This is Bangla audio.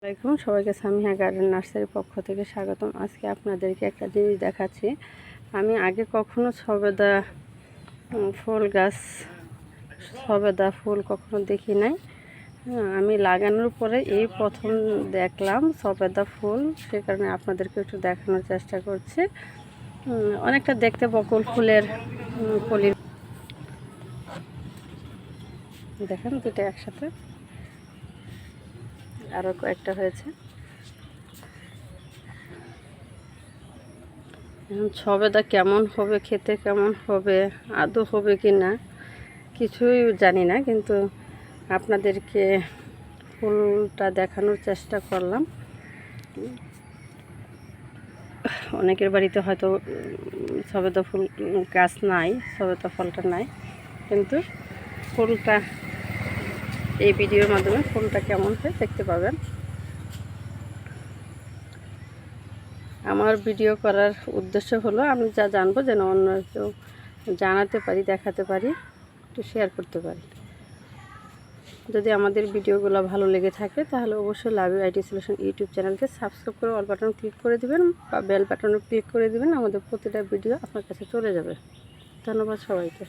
আসসালামাইকুম সবাইকে সামিহা গার্ডেন নার্সারির পক্ষ থেকে স্বাগতম। আজকে আপনাদেরকে একটা জিনিস দেখাচ্ছি। আমি আগে কখনো সবেদা ফুল গাছ সবেদা ফুল কখনো দেখি নাই। আমি লাগানোর পরে এই প্রথম দেখলাম সবেদা ফুল, সে কারণে আপনাদেরকে একটু দেখানোর চেষ্টা করছি। অনেকটা দেখতে বকুল ফুলের কলি, দেখেন দুটো একসাথে, আরও কয়েকটা হয়েছে। সবেদা কেমন হবে, খেতে কেমন হবে, আদৌ হবে কি না কিছুই জানি না, কিন্তু আপনাদেরকে ফুলটা দেখানোর চেষ্টা করলাম। অনেকের বাড়িতে হয়তো সবেদা ফুল গাছ নাই, সবেদা ফলটা নাই, কিন্তু ফুলটা এই ভিডিওর মাধ্যমে ফুলটা কেমন হয় দেখতে পাবেন। আমার ভিডিও করার উদ্দেশ্য হলো আমি যা জানবো যেন অন্য কেউ জানাতে পারি, দেখাতে পারি, একটু শেয়ার করতে পারি। যদি আমাদের ভিডিওগুলো ভালো লেগে থাকে তাহলে অবশ্যই love you IT solution YouTube চ্যানেলকে সাবস্ক্রাইব করে অল বাটন ক্লিক করে দিবেন বা বেল বাটনে ক্লিক করে দিবেন। আমাদের প্রতিটা ভিডিও আপনার কাছে চলে যাবে। ধন্যবাদ সবাইকে।